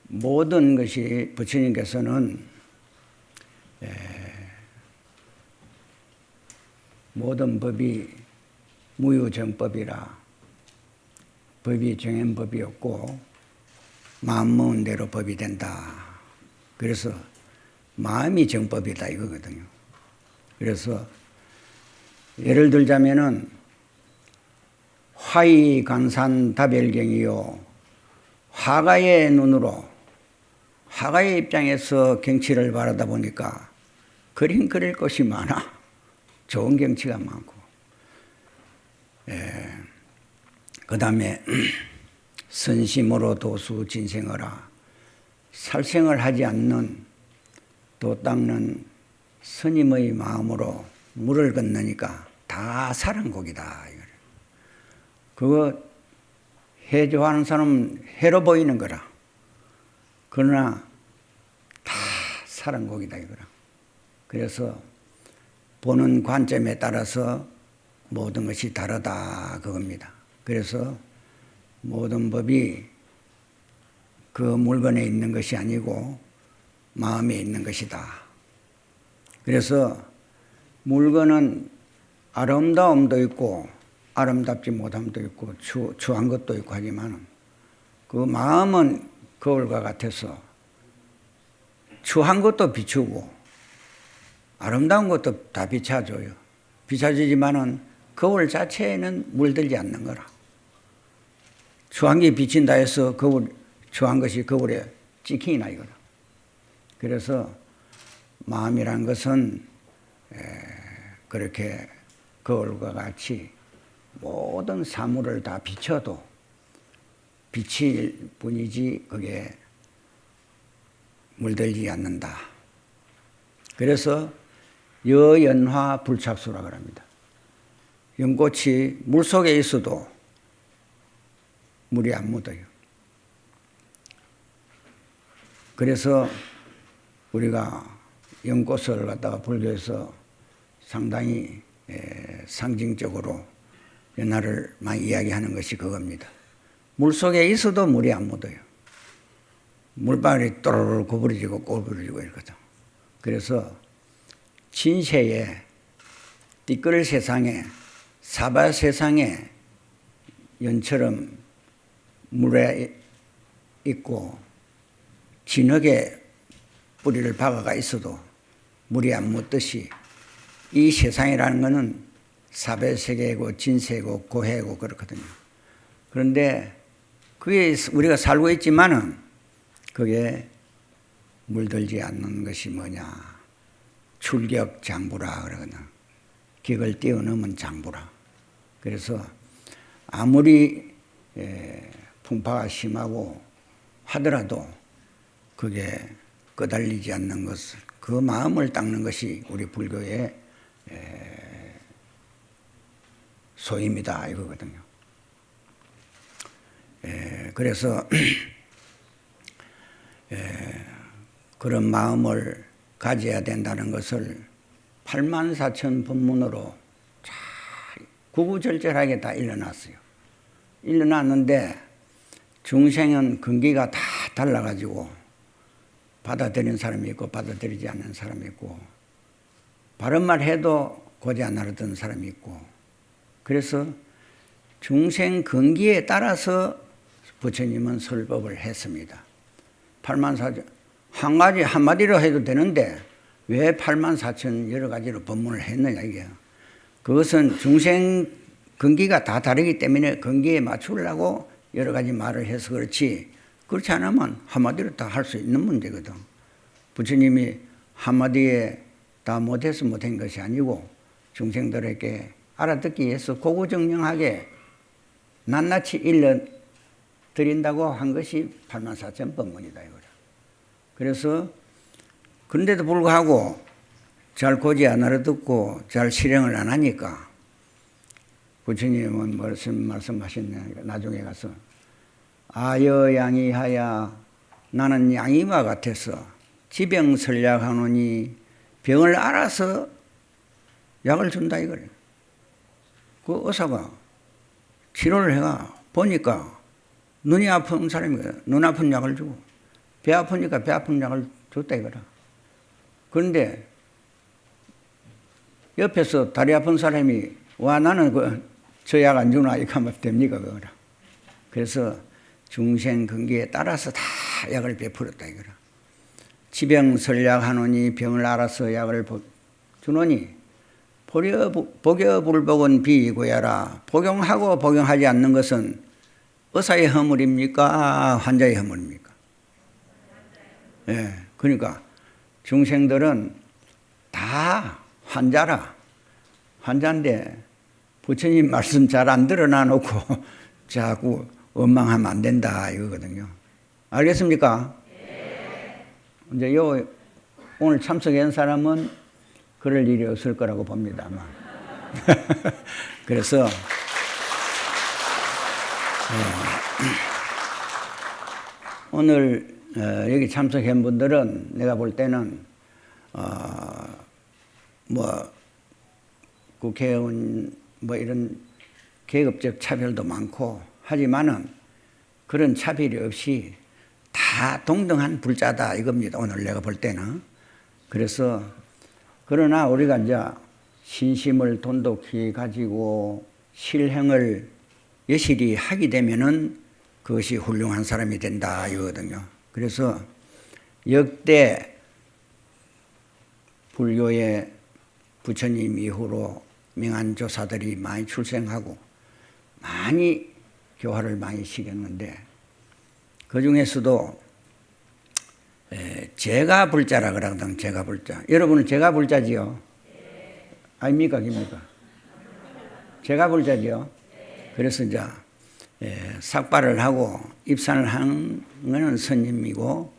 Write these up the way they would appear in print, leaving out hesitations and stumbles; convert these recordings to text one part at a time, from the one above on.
모든 것이 부처님께서는 모든 법이 무유정법이라 법이 정한 법이 없고 마음 먹은 대로 법이 된다. 그래서 마음이 정법이다 이거거든요. 그래서 예를 들자면은 화의강산다별경이요. 화가의 눈으로 화가의 입장에서 경치를 바라다 보니까 그림 그릴 것이 많아. 좋은 경치가 많고. 그 다음에 선심으로 도수 진생어라. 살생을 하지 않는 도 닦는 스님의 마음으로 물을 건너니까 다 사랑곡이다. 그거 해 좋아하는 사람은 해로 보이는 거라. 그러나 다 사랑곡이다 이거라. 그래서 보는 관점에 따라서 모든 것이 다르다 그겁니다. 그래서 모든 법이 그 물건에 있는 것이 아니고 마음에 있는 것이다. 그래서 물건은 아름다움도 있고 아름답지 못함도 있고 추한 것도 있고 하지만 그 마음은 거울과 같아서 추한 것도 비추고 아름다운 것도 다 비춰줘요. 비춰주지만은 거울 자체에는 물들지 않는 거라. 추한 게 비친다 해서 추한 것이 거울에 찍히나 이거라. 그래서 마음이란 것은 그렇게 거울과 같이 모든 사물을 다 비춰도 빛일 뿐이지 그게 물들지 않는다. 그래서 여연화 불착수라고 합니다. 연꽃이 물속에 있어도 물이 안 묻어요. 그래서 우리가 연꽃을 갖다가 불교에서 상당히 상징적으로 연화를 많이 이야기하는 것이 그겁니다. 물속에 있어도 물이 안 묻어요. 물방울이 또르르 구부러지고 꼬부러지고 이러거든. 그래서 진세에 띠끌 세상에 사바 세상에 연처럼 물에 있고 진흙에 뿌리를 박아가 있어도 물이 안 묻듯이 이 세상이라는 것은 사배세계고 진세고 고해고 그렇거든요. 그런데 그게 우리가 살고 있지만은 그게 물들지 않는 것이 뭐냐. 출격 장부라 그러거든. 격을 뛰어넘은 장부라. 그래서 아무리 풍파가 심하고 하더라도 그게 끄달리지 않는 것을 그 마음을 닦는 것이 우리 불교의 소임이다 이거거든요. 그래서 그런 마음을 가져야 된다는 것을 84,000 법문으로 구구절절하게 다 일러놨어요. 일러놨는데 중생은 근기가 다 달라가지고 받아들이는 사람이 있고 받아들이지 않는 사람이 있고 바른 말 해도 고지 안 알아듣는 사람이 있고 그래서 중생 근기에 따라서 부처님은 설법을 했습니다. 84,000 한 가지 한마디로 해도 되는데 왜 84,000 여러 가지로 법문을 했느냐 이게. 그것은 중생 근기가 다 다르기 때문에 근기에 맞추려고 여러 가지 말을 해서 그렇지 그렇지 않으면 한마디로 다 할 수 있는 문제거든. 부처님이 한마디에 다 못해서 못한 것이 아니고 중생들에게 알아듣기 위해서 고구정령하게 낱낱이 일러드린다고 한 것이 84,000 법문이다 이거야. 그래서 그런데도 불구하고 잘 고지 안 알아듣고 잘 실행을 안 하니까 부처님은 말씀하셨냐 나중에 가서 아여양이하야 나는 양이와 같아서 지병설약하노니 병을 알아서 약을 준다 이거래요. 그 의사가 치료를 해가 보니까 눈이 아픈 사람이 눈 아픈 약을 주고, 배 아프니까 배 아픈 약을 줬다 이거라. 그런데 옆에서 다리 아픈 사람이 와 나는 저 약 안 주나 이렇게 하면 됩니까 그거라. 그래서 중생근기에 따라서 다 약을 베풀었다 이거라. 지병설약하노니 병을 알아서 약을 주노니 복여불복은 비고야라. 복용하고 복용하지 않는 것은 의사의 허물입니까? 환자의 허물입니까? 예, 그러니까 중생들은 다 환자라. 환자인데 부처님 말씀 잘 안 들어놔 놓고 자꾸 원망하면 안 된다 이거거든요. 알겠습니까? 네. 이제 오늘 참석한 사람은 그럴 일이 없을 거라고 봅니다 아마. 그래서 오늘 여기 참석한 분들은 내가 볼 때는 뭐 국회의원 뭐 이런 계급적 차별도 많고 하지만은 그런 차별이 없이 다 동등한 불자다 이겁니다. 오늘 내가 볼 때는. 그래서 그러나 우리가 이제 신심을 돈독히 가지고 실행을 여실히 하게 되면은 그것이 훌륭한 사람이 된다 이거거든요. 그래서 역대 불교의 부처님 이후로 명한조사들이 많이 출생하고 많이 교화를 많이 시켰는데 그 중에서도 제가불자라 그러거든. 제가불자. 여러분은 제가불자지요? 아닙니까? 아닙니까? 제가불자지요? 그래서 이제 삭발을 하고 입산을 하는 것은 스님이고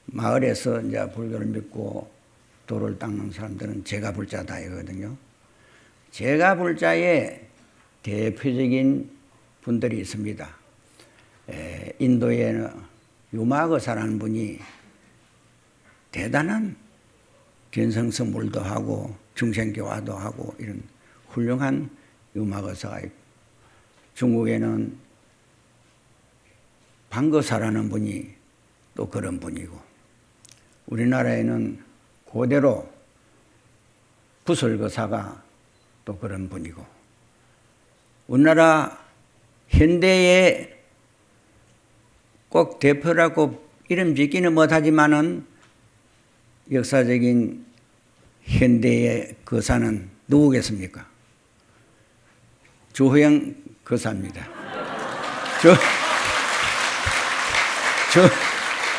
마을에서 이제 불교를 믿고 도를 닦는 사람들은 제가불자다 이거거든요. 제가불자의 대표적인 분들이 있습니다. 인도에는 유마거사라는 분이 대단한 견성성물도 하고 중생교화도 하고 이런 훌륭한 유마거사가 있고, 중국에는 방거사라는 분이 또 그런 분이고, 우리나라에는 그대로 부설거사가 또 그런 분이고, 우리나라 현대에 꼭 대표라고 이름 짓기는 못하지만은 역사적인 현대의 거사는 누구겠습니까? 주호영 거사입니다.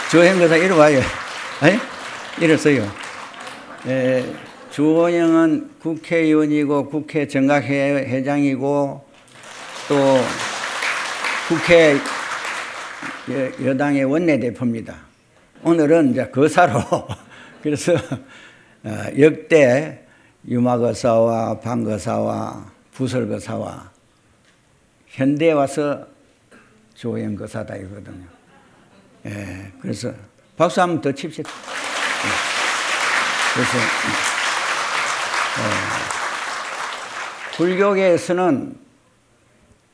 주호영 거사 이리 와요. 이랬어요. 주호영은 국회의원이고 국회 정각회장이고 또 국회 여당의 원내대표입니다. 오늘은 이제 거사로 그래서 역대 유마거사와 방거사와 부설거사와 현대에 와서 주호영 거사다 이거거든요. 그래서 박수 한번 더 칩시다. 그래서 불교계에서는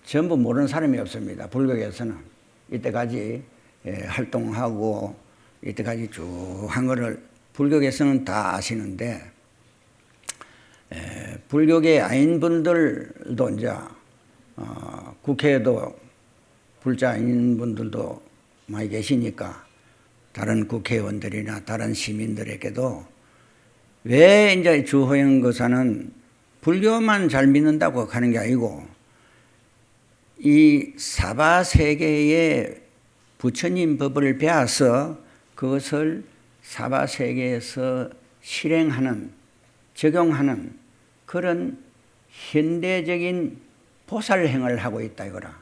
전부 모르는 사람이 없습니다. 불교계에서는 이때까지 활동하고 이때까지 쭉 한 거를 불교계에서는 다 아시는데, 불교계 아닌 분들도 이제 국회에도 불자 아닌 분들도 많이 계시니까 다른 국회의원들이나 다른 시민들에게도 왜 이제 주호영 거사는 불교만 잘 믿는다고 하는 게 아니고 이 사바세계의 부처님 법을 배워서 그것을 사바세계에서 실행하는, 적용하는 그런 현대적인 보살행을 하고 있다 이거라.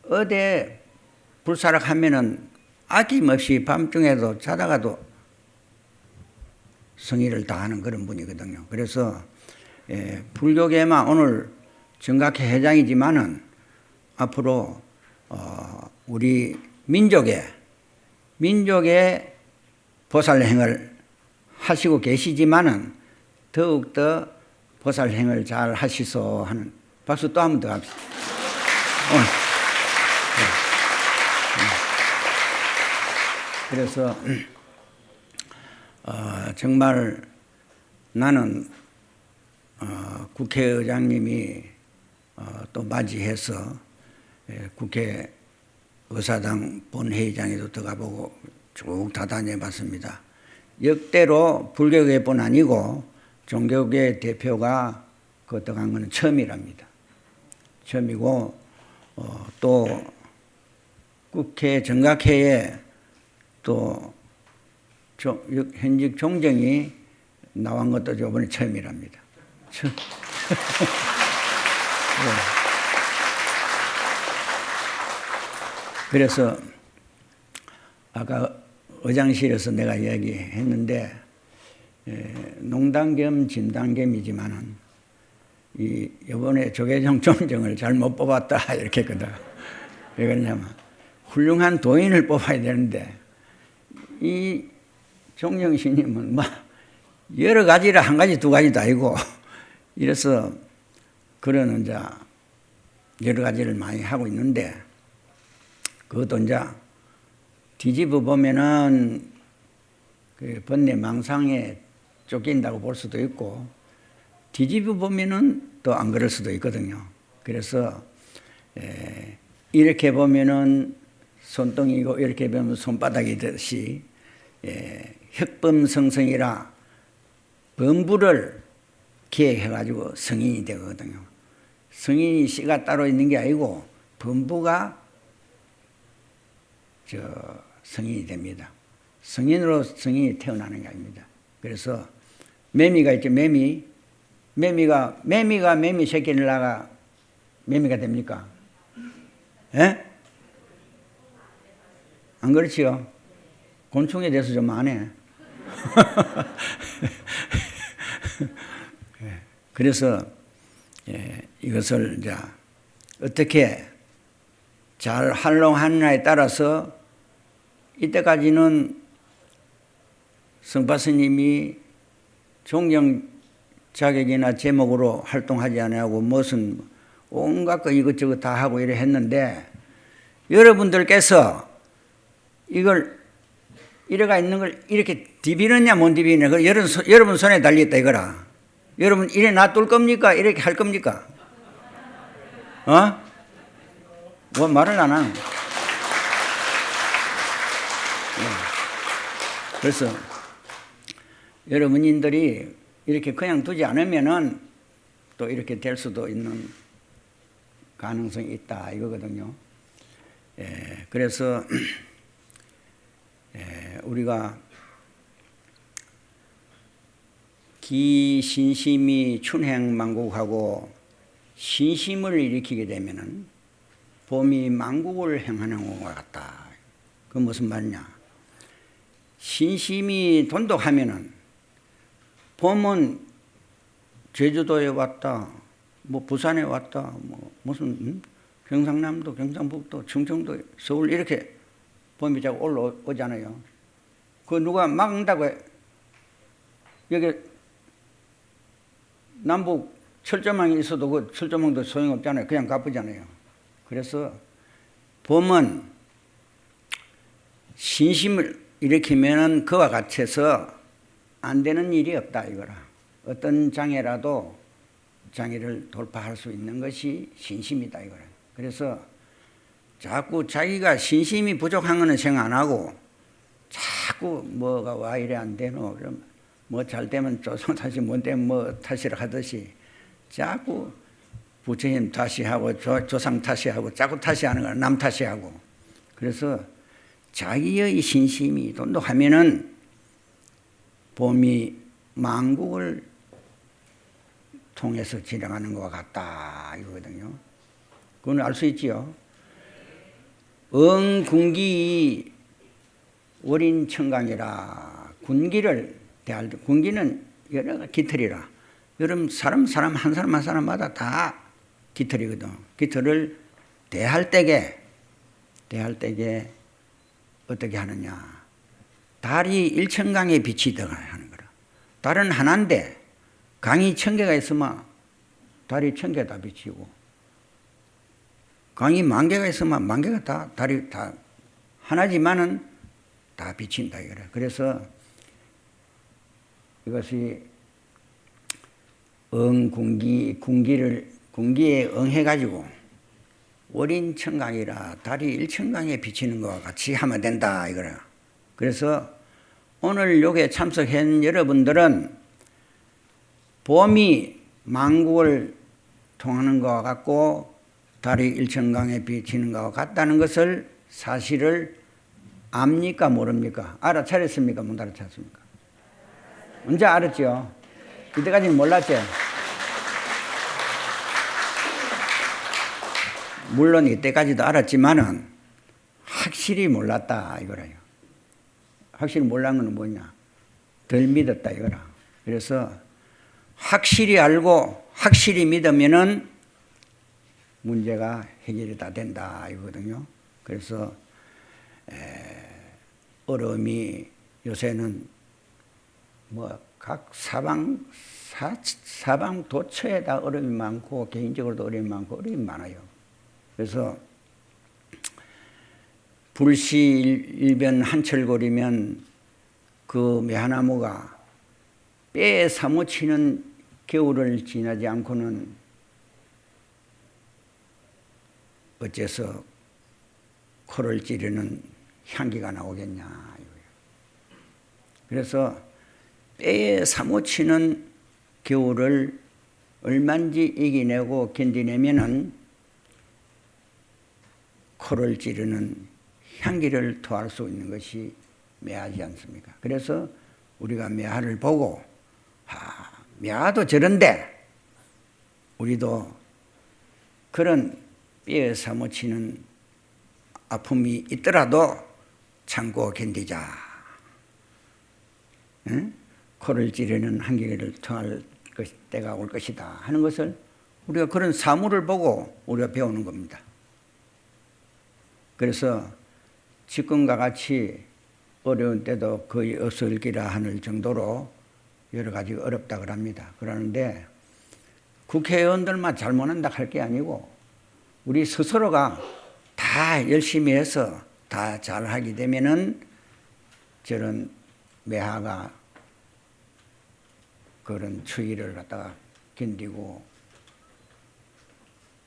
어디 불사락하면은 아낌없이 밤중에도 자다가도 성의를 다하는 그런 분이거든요. 그래서 불교계만 오늘 정각회 회장이지만은 앞으로 우리 민족의 보살행을 하시고 계시지만은 더욱더 보살행을 잘 하시소 하는 박수 또 한 번 더 합시다. 오늘. 그래서 정말 나는 국회의장님이 또 맞이해서 국회 의사당 본회의장에도 들어가보고 쭉 다 다녀봤습니다. 역대로 불교계뿐 아니고 종교계 대표가 그 들어간 것은 처음이랍니다. 처음이고 또 국회 정각회에 또 현직 종정이 나온 것도 이번에 처음이랍니다. 네. 그래서 아까 의장실에서 내가 이야기했는데 농담 겸 진담 겸이지만은 이번에 조계종 종정을 잘못 뽑았다 이렇게 했거든. 왜 그러냐면 훌륭한 도인을 뽑아야 되는데 이 종정 스님은 뭐 여러 가지라 한 가지 두 가지도 아니고 이래서 그런 이제 여러 가지를 많이 하고 있는데 그것도 이제 뒤집어 보면은 그 번뇌 망상에 쫓긴다고 볼 수도 있고 뒤집어 보면은 또 안 그럴 수도 있거든요. 그래서 이렇게 보면은 손등이고 이렇게 보면 손바닥이듯이 혁범성성이라 범부를 기획해가지고 성인이 되거든요. 성인이 씨가 따로 있는 게 아니고 범부가 성인이 됩니다. 성인으로 성인이 태어나는 게 아닙니다. 그래서 매미가 있죠. 매미가 매미 새끼를 낳아 매미가 됩니까? 예? 안 그렇지요? 곤충에 대해서 좀 안 해. 그래서 이것을 이제 어떻게 잘 활용하느냐에 따라서 이때까지는 성파 스님이 종정 자격이나 제목으로 활동하지 않고 무슨 온갖 거 이것저것 다 하고 이래 했는데 여러분들께서 이걸 이래가 있는 걸 이렇게 디비느냐 못 디비느냐 그 여러분 손에 달렸다 이거라. 여러분 이래 놔둘 겁니까? 이렇게 할 겁니까? 뭐 말을 안 하는. 그래서 여러분들이 이렇게 그냥 두지 않으면은 또 이렇게 될 수도 있는 가능성이 있다 이거거든요. 그래서 우리가 기신심이 춘행만국하고 신심을 일으키게 되면은 봄이 만국을 행하는 것 같다. 그 무슨 말이냐? 신심이 돈독하면은 봄은 제주도에 왔다, 뭐 부산에 왔다, 뭐 무슨 경상남도, 경상북도, 충청도, 서울 이렇게 봄이 자꾸 올라오잖아요. 그 누가 막는다고 여기 남북 철조망이 있어도 그 철조망도 소용없잖아요. 그냥 가쁘잖아요. 그래서 봄은 신심을 일으키면은 그와 같아서 안 되는 일이 없다 이거라. 어떤 장애라도 장애를 돌파할 수 있는 것이 신심이다 이거라. 그래서 자꾸 자기가 신심이 부족한 거는 생각 안 하고 자꾸 뭐가 와 이래 안 되노 그럼 뭐 잘 되면 조상 탓이 못 되면 뭐 탓이라 하듯이 자꾸 부처님 탓이 하고 조상 탓이 하고 자꾸 탓이 하는 거야. 남 탓이 하고. 그래서 자기의 신심이 돈독하면은 봄이 만국을 통해서 지나가는 것과 같다 이거거든요. 그건 알 수 있지요. 응군기 월인 청강이라 군기를 대할 때 군기는 여러 깃털이라 여러분 사람 한 사람마다 다 깃털이거든. 깃털을 대할 때게 어떻게 하느냐? 달이 일천강에 빛이 들어가는 거라. 달은 하나인데 강이 1000개가 있으면 달이 1000개 다 비치고 강이 10,000개가 있으면 10,000개가 다 달이 다 하나지만은 다 비친다 이거라. 그래서 이것이 군기에 응해가지고 월인 청강이라 달이 일청강에 비치는 것과 같이 하면 된다 이거라. 그래서 오늘 요게 참석한 여러분들은 봄이 만국을 통하는 것과 같고 달이 일천강에 비치는 것과 같다는 것을 사실을 압니까 모릅니까? 알아차렸습니까? 못 알아찼습니까? 언제 알았죠? 이때까지는 몰랐죠? 물론 이때까지도 알았지만은 확실히 몰랐다 이거라요. 확실히 몰란 건 뭐냐? 덜 믿었다 이거라. 그래서 확실히 알고 확실히 믿으면은 문제가 해결이 다 된다 이거거든요. 그래서 어려움이 요새는 뭐 각 사방 도처에 다 어려움이 많고 개인적으로도 어려움이 많고 어려움이 많아요. 그래서 불시일변 한철거리면 그 매화나무가 뼈에 사무치는 겨울을 지나지 않고는 어째서 코를 찌르는 향기가 나오겠냐. 그래서 뼈에 사무치는 겨울을 얼마인지 이겨내고 견디내면은 코를 찌르는 향기를 토할 수 있는 것이 매화지 않습니까? 그래서 우리가 매화를 보고 매화도 저런데 우리도 그런 뼈에 사무치는 아픔이 있더라도 참고 견디자. 응? 코를 찌르는 한기를 토할 때가 올 것이다 하는 것을 우리가 그런 사물을 보고 우리가 배우는 겁니다. 그래서 지금과 같이 어려운 때도 거의 없을기라 하는 정도로 여러 가지 어렵다 그럽니다. 그러는데 국회의원들만 잘못한다 할 게 아니고 우리 스스로가 다 열심히 해서 다 잘하게 되면은 저런 매화가 그런 추위를 갖다가 견디고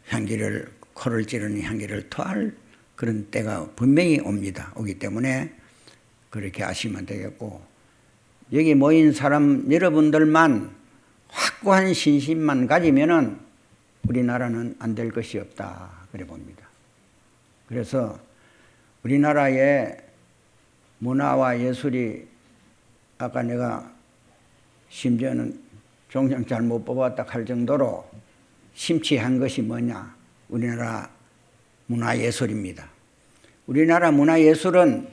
향기를 코를 찌르는 향기를 토할 그런 때가 분명히 옵니다. 오기 때문에 그렇게 하시면 되겠고 여기 모인 사람 여러분들만 확고한 신심만 가지면은 우리나라는 안 될 것이 없다 그래 봅니다. 그래서 우리나라의 문화와 예술이 아까 내가 심지어는 종종 잘 못 뽑았다 할 정도로 심취한 것이 뭐냐? 우리나라 문화예술입니다. 우리나라 문화예술은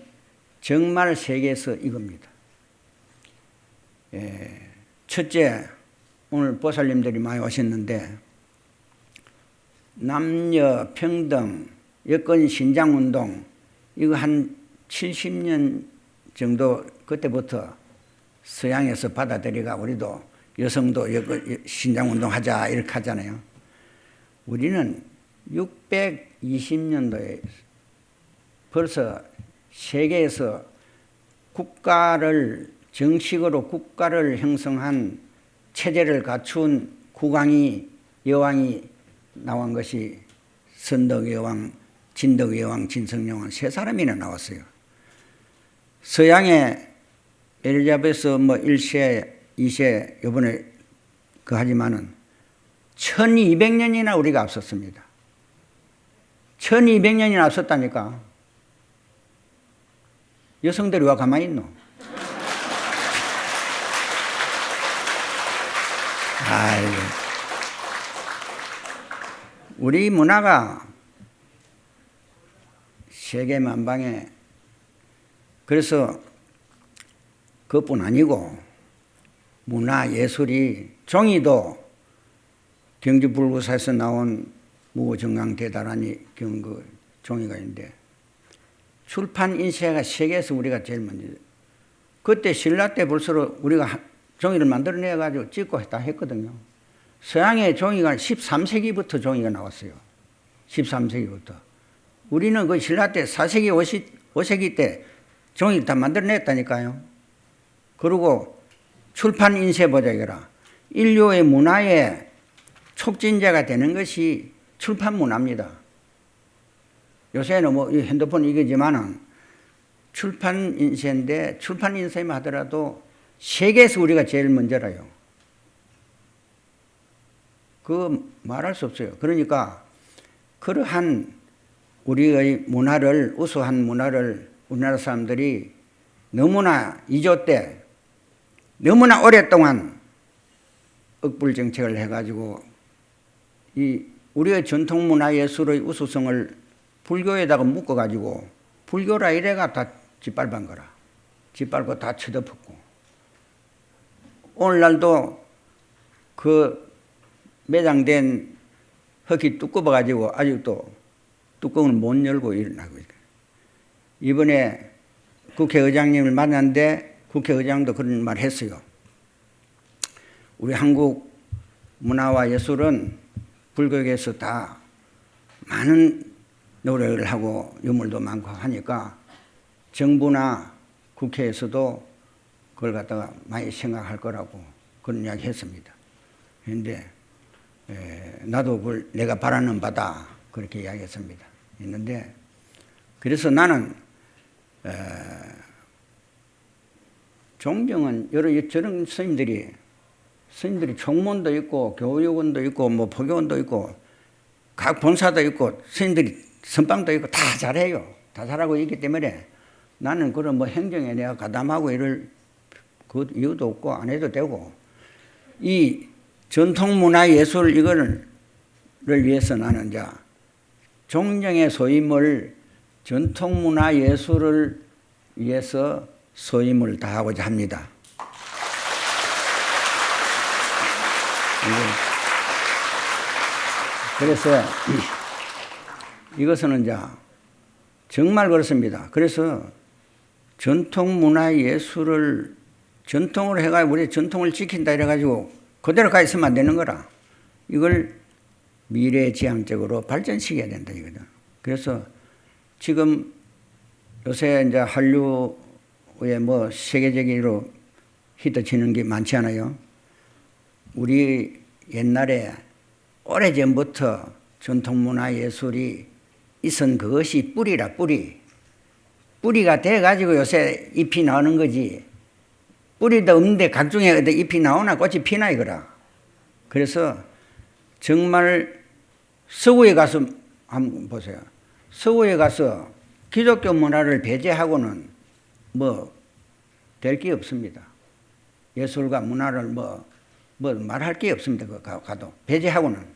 정말 세계에서 이겁니다. 첫째, 오늘 보살님들이 많이 오셨는데 남녀 평등, 여권 신장운동 이거 한 70년 정도 그때부터 서양에서 받아들이가 우리도 여성도 신장운동 하자 이렇게 하잖아요. 우리는 620년도에 벌써 세계에서 정식으로 국가를 형성한 체제를 갖춘 국왕이 여왕이 나온 것이 선덕여왕, 진덕여왕, 진성여왕 세 사람이나 나왔어요. 서양의 엘리자베스 1세, 2세 이번에 하지만은 1200년이나 우리가 앞섰습니다. 1200년이나 앞섰다니까. 여성들이 와 가만히 있노? 아이고. 우리 문화가 세계 만방에 그래서 그것뿐 아니고 문화 예술이 종이도 경주불구사에서 나온 무정강대다라니 그 종이가 있는데 출판 인쇄가 세계에서 우리가 제일 먼저 그때 신라 때 벌써 우리가 종이를 만들어내가지고 찍고 다 했거든요. 서양의 종이가 13세기부터 종이가 나왔어요. 13세기부터. 우리는 그 신라 때 4세기, 5세기 때 종이 다 만들어냈다니까요. 그리고 출판 인쇄 보자 이거라. 인류의 문화의 촉진제가 되는 것이 출판 문화입니다. 요새는 뭐 핸드폰 이거지만은 출판 인쇄인데 출판 인쇄만 하더라도 세계에서 우리가 제일 먼저라요. 그 말할 수 없어요. 그러니까 그러한 우리의 문화를, 우수한 문화를 우리나라 사람들이 너무나 2조 때 너무나 오랫동안 억불 정책을 해가지고 이 우리의 전통 문화 예술의 우수성을 불교에다가 묶어가지고 불교라 이래가 다 짓밟은 거라. 짓밟고 다 쳐덮었고. 오늘날도 그 매장된 흙이 두꺼워가지고 아직도 뚜껑을 못 열고 일어나고 있어요. 이번에 국회의장님을 만났는데 국회의장도 그런 말 했어요. 우리 한국 문화와 예술은 불교계에서 다 많은 노력을 하고 유물도 많고 하니까 정부나 국회에서도 그걸 갖다가 많이 생각할 거라고 그런 이야기 했습니다. 그런데 나도 그걸 내가 바라는 바다 그렇게 이야기했습니다. 있는데 그래서 나는 종정은 여러 저런 스님들이 총무원도 있고 교육원도 있고 뭐 포교원도 있고 각 본사도 있고 스님들이 선방도 있고 다 잘해요. 다 잘하고 있기 때문에 나는 그런 뭐 행정에 내가 가담하고 이럴 그 이유도 없고 안 해도 되고 이 전통문화 예술 이거를 위해서 나는 이제 종정의 소임을 전통문화 예술을 위해서 소임을 다하고자 합니다. 그래서 이것은 이제 정말 그렇습니다. 그래서 전통문화 예술을 전통으로 해가지고 우리 전통을 지킨다 이래가지고 그대로 가 있으면 안 되는 거라. 이걸 미래지향적으로 발전시켜야 된다 이거죠. 그래서 지금 요새 이제 한류에 뭐 세계적으로 히트치는 게 많지 않아요? 우리 옛날에 오래전부터 전통문화 예술이 있은 그것이 뿌리라 뿌리. 뿌리가 돼가지고 요새 잎이 나오는 거지. 뿌리도 없는데 각종의 잎이 나오나 꽃이 피나 이거라. 그래서 정말 서구에 가서 한번 보세요. 서구에 가서 기독교 문화를 배제하고는 뭐 될 게 없습니다. 예술과 문화를 뭐 말할 게 없습니다. 가도 배제하고는.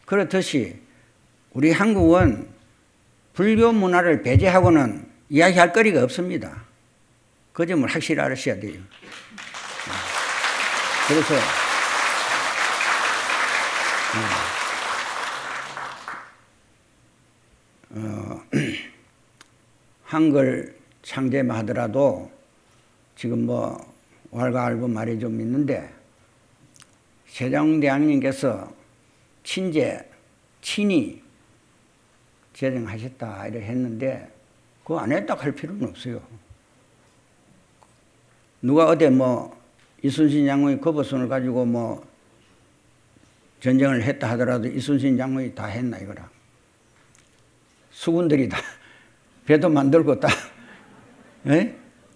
그렇듯이 우리 한국은 불교 문화를 배제하고는 이야기할 거리가 없습니다. 그 점을 확실히 알으셔야 돼요. 그래서 한글 창제만 하더라도 지금 뭐 왈가왈부 말이 좀 있는데 세종대왕님께서 친히 제정하셨다 이렇게 했는데 그거 안 했다 할 필요는 없어요. 누가 어디 뭐 이순신 장군이 거부선을 가지고 뭐 전쟁을 했다 하더라도 이순신 장군이 다 했나 이거라. 수군들이 다 배도 만들고 다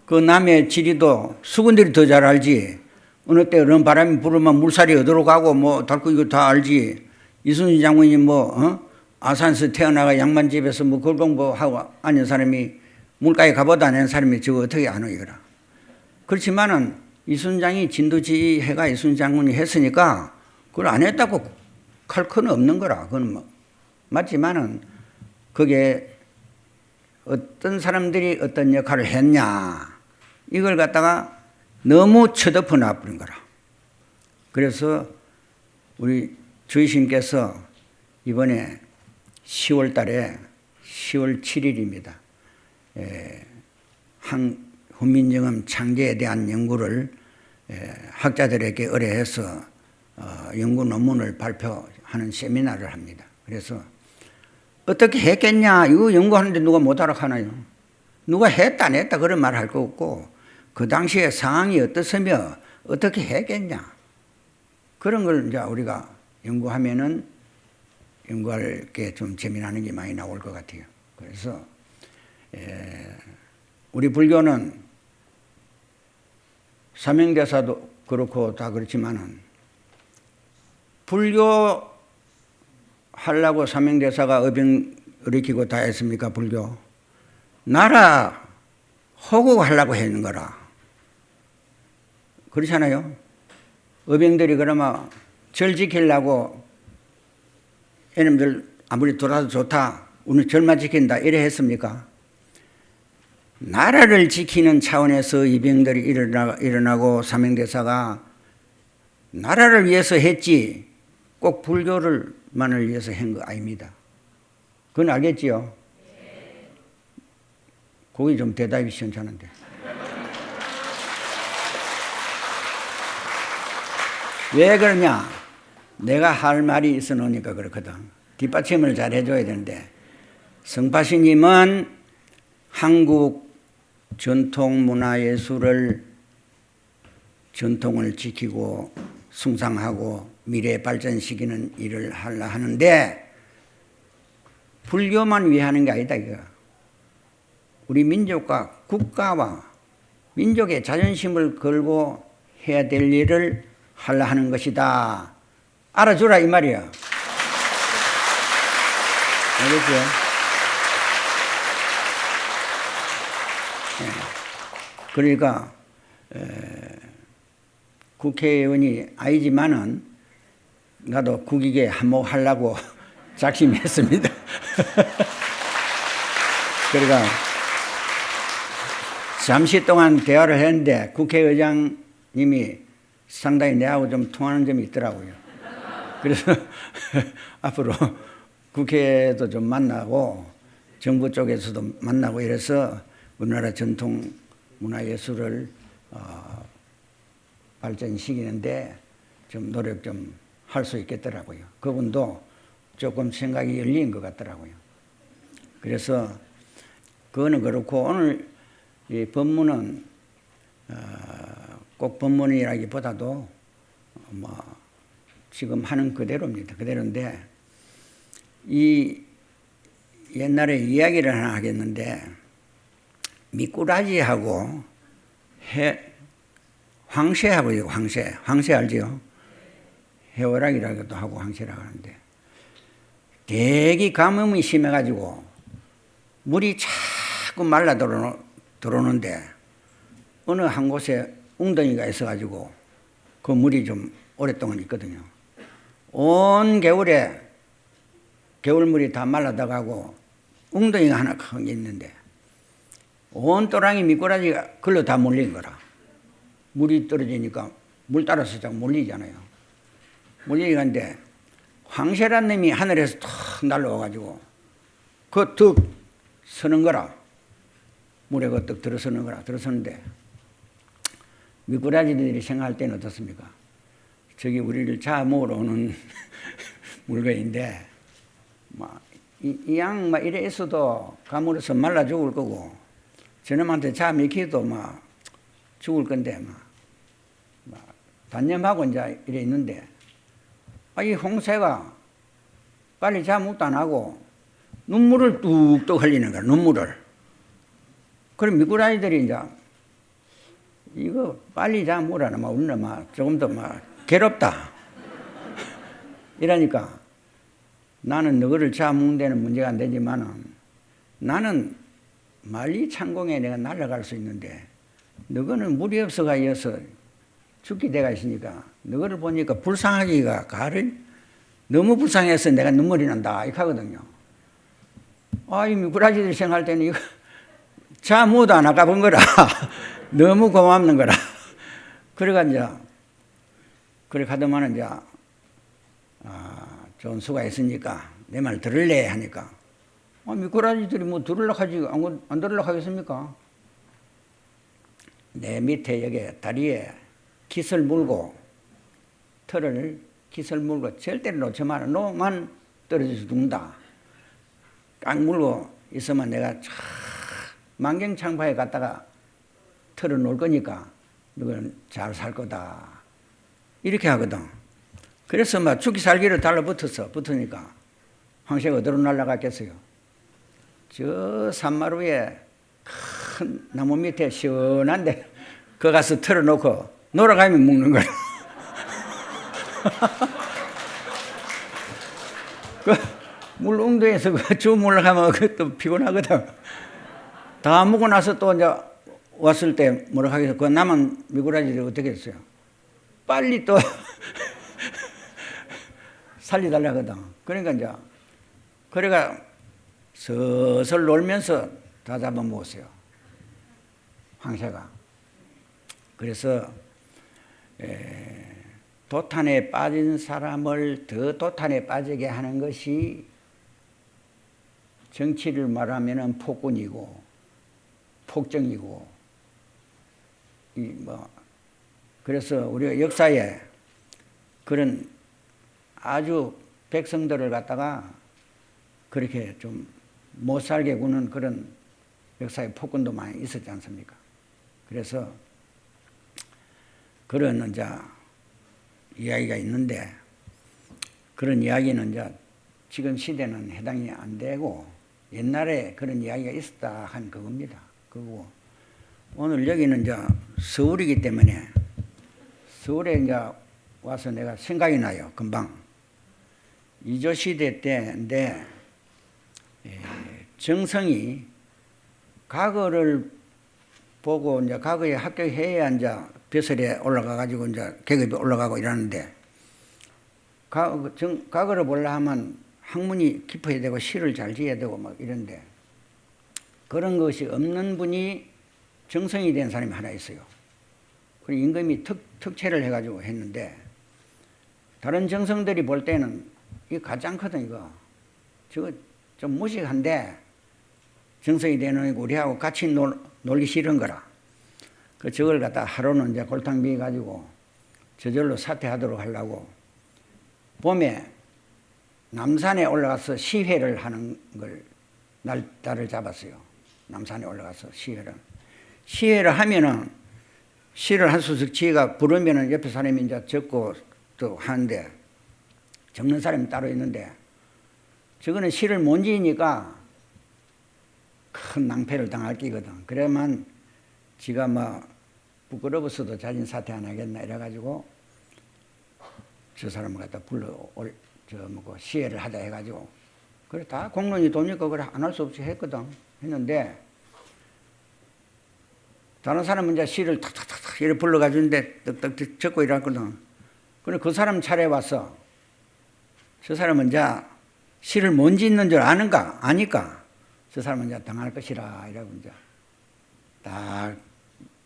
그 남의 지리도 수군들이 더 잘 알지. 어느 때 어느 바람이 불으면 물살이 어디로 가고 뭐 닳고 이거 다 알지. 이순신 장군이 뭐 아산에서 태어나가 양반집에서 뭐 그걸 공부하고 아는 사람이 물가에 가보다 아는 사람이 저거 어떻게 아노 이거라. 그렇지만은 이순장이 진두지휘가 이순신 장군이 했으니까 그걸 안 했다고 할 건 없는 거라. 그건 뭐 맞지만은 그게 어떤 사람들이 어떤 역할을 했냐 이걸 갖다가 너무 쳐덮어 놔버린 거라. 그래서 우리 주의심께서 이번에 10월 달에 10월 7일입니다. 훈민정음 창제에 대한 연구를 학자들에게 의뢰해서 연구 논문을 발표하는 세미나를 합니다. 그래서 어떻게 했겠냐 이거 연구하는데 누가 못하라 하나요? 누가 했다 안 했다 그런 말 할 거 없고 그 당시에 상황이 어떻으며 어떻게 했겠냐. 그런 걸 이제 우리가 연구하면은 연구할 게 좀 재미나는 게 많이 나올 것 같아요. 그래서 우리 불교는 사명대사도 그렇고 다 그렇지만은 불교 하려고 사명대사가 의병 일으키고 다 했습니까? 불교 나라 호국하려고 했는 거라. 그렇잖아요. 의병들이 그러면 절 지키려고 이놈들 아무리 돌아도 좋다. 우리는 절만 지킨다. 이래 했습니까? 나라를 지키는 차원에서 이병들이 일어나고 사명대사가 나라를 위해서 했지 꼭 불교를만을 위해서 한 거 아닙니다. 그건 알겠지요? 거기 좀 대답이 시원찮은데. 왜 그러냐? 내가 할 말이 있어 놓으니까 그렇거든. 뒷받침을 잘 해줘야 되는데 성파시님은 한국 전통 문화예술을 전통을 지키고 숭상하고 미래 발전시키는 일을 하려 하는데 불교만 위해 하는 게 아니다 이거. 우리 민족과 국가와 민족의 자존심을 걸고 해야 될 일을 하려 하는 것이다. 알아주라 이 말이야. 알겠죠? 네. 그러니까 국회의원이 아니지만은 나도 국익에 한몫하려고 작심했습니다. 그러니까 잠시 동안 대화를 했는데 국회의장님이 상당히 내하고 좀 통하는 점이 있더라고요. 그래서 앞으로 국회도 좀 만나고 정부 쪽에서도 만나고 이래서 우리나라 전통 문화예술을 발전시키는데 좀 노력 좀 할 수 있겠더라고요. 그분도 조금 생각이 열린 것 같더라고요. 그래서 그거는 그렇고 오늘 이 법문은 꼭 법문이라기보다도 뭐 지금 하는 그대로입니다. 그대로인데 이 옛날에 이야기를 하나 하겠는데 미꾸라지하고 황새하고 황새 알지요? 해오락이라고도 하고 황새라고 하는데 대기 가뭄이 심해가지고 물이 자꾸 말라 들어오는데 어느 한 곳에 웅덩이가 있어가지고 그 물이 좀 오랫동안 있거든요. 온 겨울에 겨울물이 다 말라다가고 웅덩이가 하나 큰 게 있는데 온 또랑이 미꾸라지가 글로 다 몰린 거라. 물이 떨어지니까 물 따라서 쫙 몰리잖아요. 몰리는데 황새란 놈이 하늘에서 탁 날라와가지고 그 득 서는 거라. 물에 그 득 들어서는 거라. 들어서는데 미꾸라지들이 생각할 때는 어떻습니까? 저기 우리를 잡아먹으러 오는 물건인데 이 양 막 이래 있어도 가물어서 말라 죽을 거고 저놈한테 잡아먹히도 막 죽을 건데 막 단념하고 이제 이래 있는데 이 홍새가 빨리 잡아먹도 안 하고 눈물을 뚝뚝 흘리는 거야. 눈물을. 그럼 미꾸라지들이 이제 이거 빨리 잡아먹으라 막 우리는 막 조금 더 막 괴롭다. 이러니까 나는 너희를 잡아먹는 데는 문제가 안 되지만은 나는 만리창공에 내가 날아갈 수 있는데 너희는 물이 없어가 이어서 죽게 돼가 있으니까 너희를 보니까 불쌍하기가 가를 너무 불쌍해서 내가 눈물이 난다 이렇게 하거든요. 이 미꾸라지들이 생각할 때는 이거 잡아먹어도 안 아까운 거라. 너무 고맙는 거라. 그래가 이제 그래 가더만은 이제 좋은 수가 있으니까 내 말 들을래 하니까 미꾸라지들이 뭐 들으려고 하지 안 들으려고 하겠습니까? 내 밑에 여기 다리에 깃을 물고 털을 깃을 물고 절대로 놓지 마라. 놓으면 떨어져서 죽는다. 꽉 물고 있으면 내가 쫙 만경창파에 갔다가 털어놓을 거니까 너는 잘 살 거다. 이렇게 하거든. 그래서 막 죽기 살기를 붙으니까 황새가 어디로 날아갔겠어요? 저 산마루에 큰 나무 밑에 시원한데 거 가서 털어놓고 놀아가면 먹는 거야. 그 물웅덩이에서 쭉 올라가면 그것도 피곤하거든. 다 먹고 나서 또 이제 왔을 때 뭐라 하겠어. 그 남은 미꾸라지를 어떻게 했어요? 빨리 또 살리달라 하거든. 그러니까 이제 그래가 슬슬 놀면서 다 잡아먹었어요. 황새가. 그래서 도탄에 빠진 사람을 더 도탄에 빠지게 하는 것이 정치를 말하면 폭군이고 폭정이고 그래서 우리가 역사에 그런 아주 백성들을 갖다가 그렇게 좀 못 살게 구는 그런 역사의 폭군도 많이 있었지 않습니까? 그래서 그런 이제 이야기가 있는데 그런 이야기는 이제 지금 시대는 해당이 안 되고 옛날에 그런 이야기가 있었다 한 그겁니다. 그리고 오늘 여기는 이제 서울이기 때문에 서울에 이제 와서 내가 생각이 나요. 금방 이조 시대 때인데 정성이 과거를 보고 이제 과거에 합격해야 이제 벼슬에 올라가 가지고 이제 계급이 올라가고 이러는데 과거를 보려 하면 학문이 깊어야 되고 시를 잘 지어야 되고 막 이런데 그런 것이 없는 분이 정성이 된 사람이 하나 있어요. 그리고 임금이 특채를 해가지고 했는데 다른 정성들이 볼 때는 이거 가지 않거든 이거. 저거 좀 무식한데 정성이 되는 우리하고 같이 놀기 싫은 거라. 그 저걸 갖다 하루는 이제 골탕 비벼 가지고 저절로 사퇴하도록 하려고 봄에 남산에 올라가서 시회를 하는 걸 날짜를 잡았어요. 남산에 올라가서 시회를 하면은 시를 한 수씩 지가 부르면은 옆에 사람이 이제 적고 또 하는데 적는 사람이 따로 있는데 저거는 시를 못 지으니까 큰 낭패를 당할 끼거든. 그래만 지가 뭐 부끄러워서도 자진 사퇴 안 하겠나 이래가지고 저 사람을 갖다 시회를 하자 해가지고 그래 다 공론이 도니까 그래 안 할 수 없이 했거든. 했는데 다른 사람은 이제 시를 탁탁탁탁 이렇게 불러가지고인데 떡떡 적고 이랬거든. 그래 그 사람 차례 와서 저 사람은 이제 시를 못 짓는 줄 아니까 저 사람은 이제 당할 것이라 이러고 이제 딱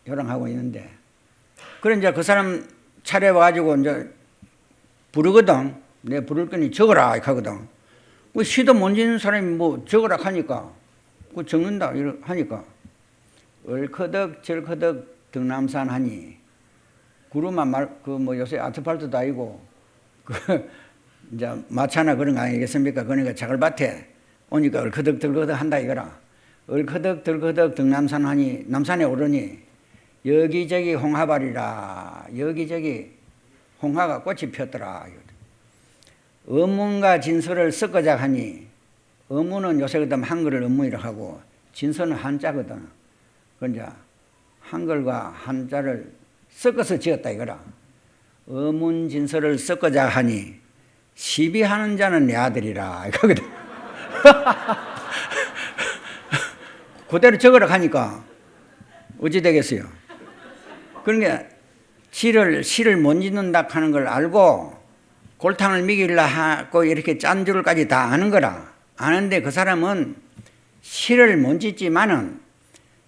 요랑하고 있는데 그래 이제 그 사람 차례 와가지고 이제 부르거든. 내 부를 거니 적어라 이렇게 하거든. 그 시도 못 짓는 사람이 뭐 적어라 하니까 그 적는다 이렇게 하니까 얼커덕 절커덕 등남산 하니 구름만 요새 아스팔트도 아니고 이제 마차나 그런 거 아니겠습니까? 그러니까 자글밭에 오니까 얼커덕 들커덕 한다 이거라. 얼커덕 들커덕 등남산 하니 남산에 오르니 여기저기 홍화발이라 여기저기 홍화가 꽃이 폈더라. 어문과 진서를 섞어자 하니 어문은 요새 그다음 한글을 어문이라고 하고 진서는 한자거든. 그러니까 이제 한글과 한자를 섞어서 지었다 이거라. 어문 진서를 섞어자 하니 시비하는 자는 내 아들이라 이거거든. 그대로 적으라 하니까 어찌 되겠어요? 그러니까 시를 못 짓는다 하는 걸 알고 골탕을 미길라 하고 이렇게 짠 줄까지 다 아는 거라. 아는데 그 사람은 시를 못 짓지만은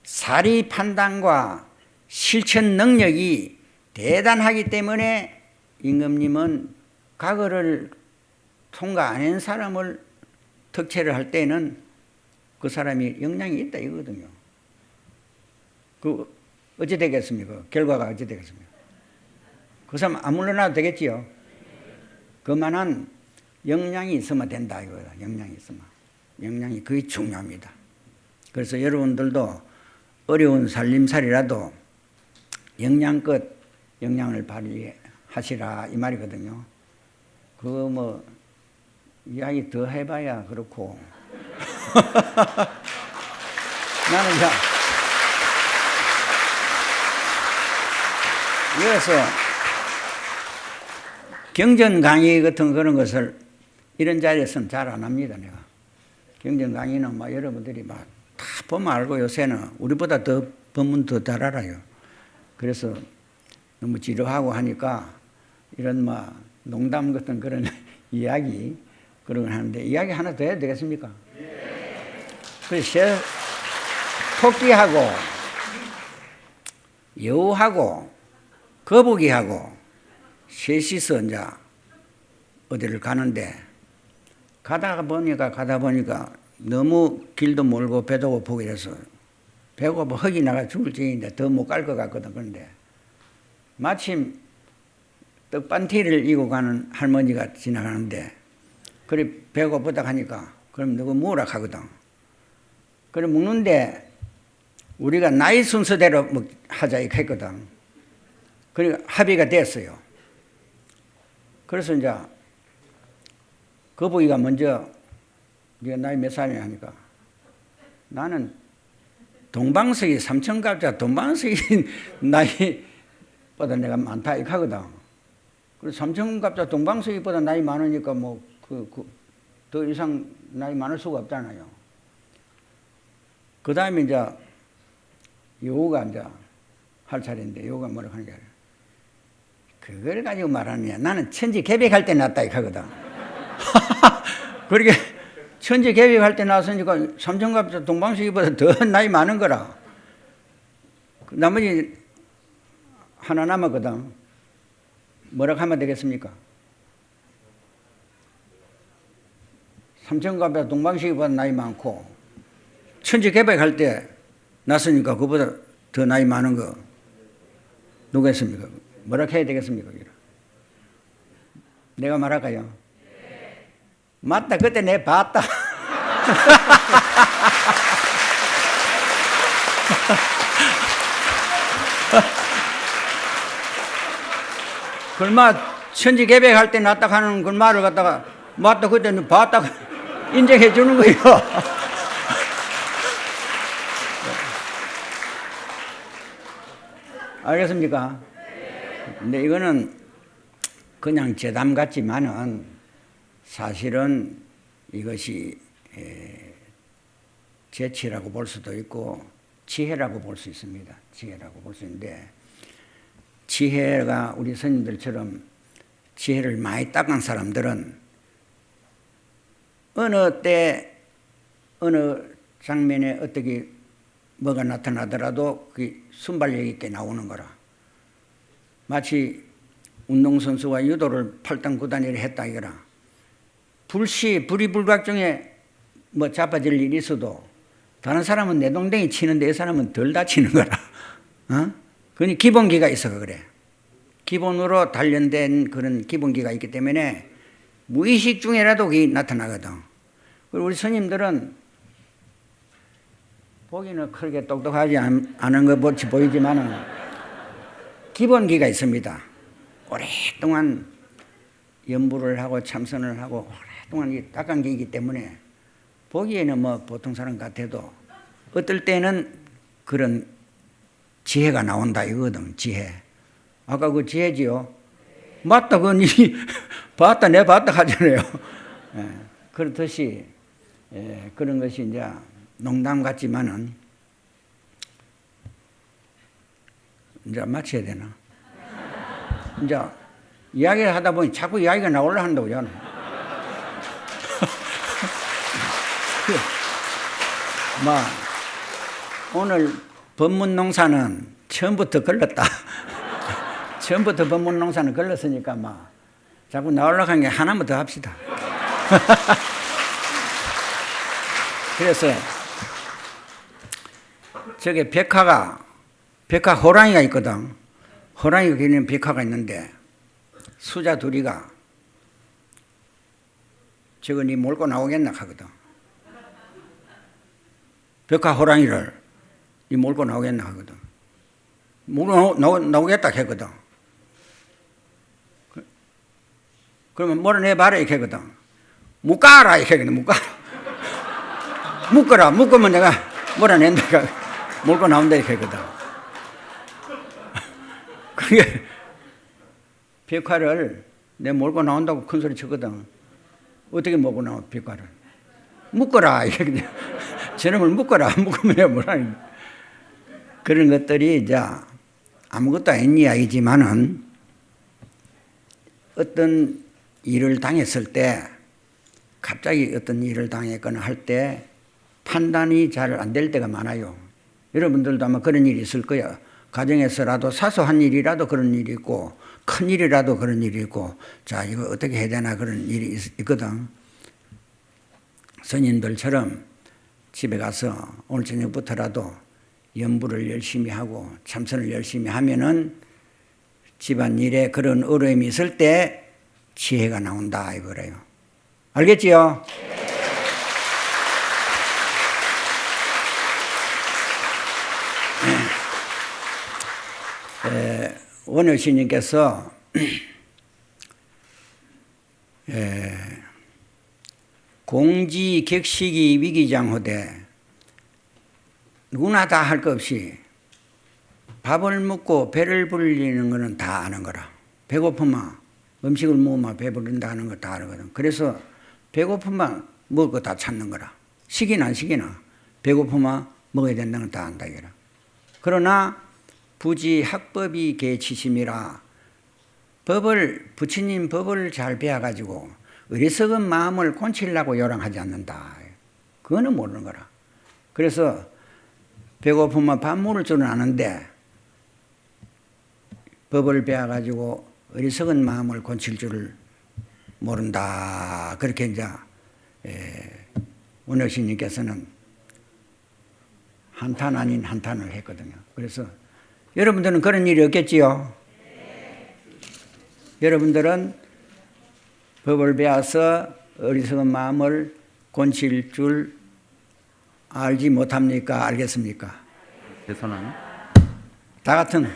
사리 판단과 실천 능력이 대단하기 때문에 임금님은 과거를 통과 안 한 사람을 특채를 할 때는 그 사람이 역량이 있다 이거거든요. 그 어찌 되겠습니까? 결과가 어찌 되겠습니까? 그 사람 안 물러나도 되겠지요. 그만한 역량이 있으면 된다 이거다. 역량이 있으면. 역량이 그게 중요합니다. 그래서 여러분들도 어려운 살림살이라도 영양껏 영양을 발휘하시라 이 말이거든요. 그거 뭐 이야기 더 해봐야 그렇고 나는 자 이어서 경전 강의 같은 그런 것을 이런 자리에서는 잘 안 합니다. 내가 경전 강의는 막 여러분들이 막 다 보면 알고 요새는 우리보다 더 법문 더 잘 알아요. 그래서 너무 지루하고 하니까 이런 막 농담 같은 그런 이야기 그런 걸 하는데 이야기 하나 더 해도 되겠습니까? 그래서 토끼하고 여우하고 거북이하고 셋이서 이제 어디를 가는데 가다 보니까 너무 길도 멀고 배도 고프고 이래서 배고파 헉이 나가 죽을 지경인데 더 못 갈 것 같거든. 그런데 마침 떡반티를 이고 가는 할머니가 지나가는데 그래 배고프다 하니까 그럼 누구 먹으라 하거든. 그래 먹는데 우리가 나이 순서대로 하자 이렇게 했거든. 그러니까 합의가 됐어요. 그래서 이제 거북이가 먼저 네가 나이 몇 살이냐 하니까 나는 동방석이 삼천갑자 동방석이 나이보다 내가 많다 이렇게 하거든. 그래서 삼천갑자 동방석이보다 나이 많으니까 뭐 더 이상 나이 많을 수가 없잖아요. 그 다음에 이제 여우가 이제 할 차례인데 여우가 뭐라고 하는 게 아니라 그걸 가지고 말하느냐. 나는 천지개벽할 때 났다 이렇게 하거든. 그렇게 천지개벽할 때 났으니까 삼천갑자 동방석이보다 더 나이 많은 거라. 나머지 하나 남았거든. 뭐라고 하면 되겠습니까? 삼천갑자 동방석이보다 나이 많고 천지개벽할 때 났으니까 그보다 더 나이 많은 거 누구겠습니까? 뭐라고 해야 되겠습니까? 내가 말할까요? 맞다. 그때 내 봤다. 그마 천지개벽할 때 났다 하는 그 말을 갖다가 맞다. 그때 내 봤다. 인정해 주는 거예요. 알겠습니까? 근데 이거는 그냥 재담 같지만은 사실은 이것이 재치라고 볼 수도 있고 지혜라고 볼 수 있습니다. 지혜라고 볼 수 있는데 지혜가 우리 스님들처럼 지혜를 많이 닦은 사람들은 어느 때 어느 장면에 어떻게 뭐가 나타나더라도 그게 순발력 있게 나오는 거라. 마치 운동선수가 유도를 8단 9단위를 했다 이거라. 불이불각중에 뭐 자빠질 일이 있어도 다른 사람은 내동댕이 치는데 이 사람은 덜 다치는 거라. 그니 기본기가 있어서 그래. 기본으로 단련된 그런 기본기가 있기 때문에 무의식 중에라도 그게 나타나거든. 그리고 우리 스님들은 보기는 그렇게 똑똑하지 않은 것 같이 보이지만은 기본기가 있습니다. 오랫동안 연부를 하고 참선을 하고 오랫동안 닦은 게 있기 때문에 보기에는 뭐 보통 사람 같아도 어떨 때는 그런 지혜가 나온다 이거거든. 지혜. 아까 그 지혜지요. 맞다. 그건 봤다 내 봤다 하잖아요. 그렇듯이 그런 것이 이제 농담 같지만은 이제 마쳐야 되나? 이제 이야기를 하다 보니 자꾸 이야기가 나오려 한다고 저는. 오늘 법문농사는 처음부터 걸렸다. 처음부터 법문농사는 걸렸으니까 자꾸 나오려고 한 게 하나만 더 합시다. 그래서 저게 백화 호랑이가 있거든. 호랑이가 기는 백화가 있는데 수자 둘이가 저거 니 몰고 나오겠나 하거든. 백화 호랑이를 이 몰고 나오겠나 하거든. 몰고 나오겠다 했거든. 그러면 몰아내봐라 이렇게 하거든. 묶어라 이렇게 하거든. 묶어라. 묶으면 내가 몰아낸다. 몰고 나온다 이렇게 하거든. 그게 벽화를 내 몰고 나온다고 큰 소리 쳤거든. 어떻게 몰고 나와 벽화를. 묶어라 이렇게. 저놈을 묶어라. 묶으면 내가 뭐라는 그런 것들이 이제 아무것도 아닌 이야기지만은 어떤 일을 당했을 때 갑자기 어떤 일을 당했거나 할 때 판단이 잘 안 될 때가 많아요. 여러분들도 아마 그런 일이 있을 거예요. 가정에서라도 사소한 일이라도 그런 일이 있고 큰 일이라도 그런 일이 있고 자 이거 어떻게 해야 되나 그런 일이 있거든. 선인들처럼 집에 가서 오늘 저녁부터라도 연부를 열심히 하고 참선을 열심히 하면은 집안일에 그런 어려움이 있을 때 지혜가 나온다 이거래요. 알겠지요? 원효 스님께서 공지 격식이 위기장호되 누구나 다 할 것 없이 밥을 먹고 배를 불리는 거는 다 아는 거라. 배고프면 음식을 먹으면 배부른다 하는 거 다 알거든. 그래서 배고프면 먹을 거 다 찾는 거라. 시기나 안 시기나 배고프면 먹어야 된다는 걸 다 안다 이거라. 그러나 부지 학법이 개치심이라 부처님 법을 잘 배워가지고 어리석은 마음을 곤치려고 요랑하지 않는다. 그거는 모르는 거라. 그래서 배고프면 밥 먹을 줄은 아는데 법을 배워가지고 어리석은 마음을 곤칠 줄을 모른다. 그렇게 이제 원효 스님께서는 한탄 아닌 한탄을 했거든요. 그래서 여러분들은 그런 일이 없겠지요? 여러분들은 법을 배워서 어리석은 마음을 곤칠 줄 알지 못합니까? 알겠습니까? 대선은 다 같은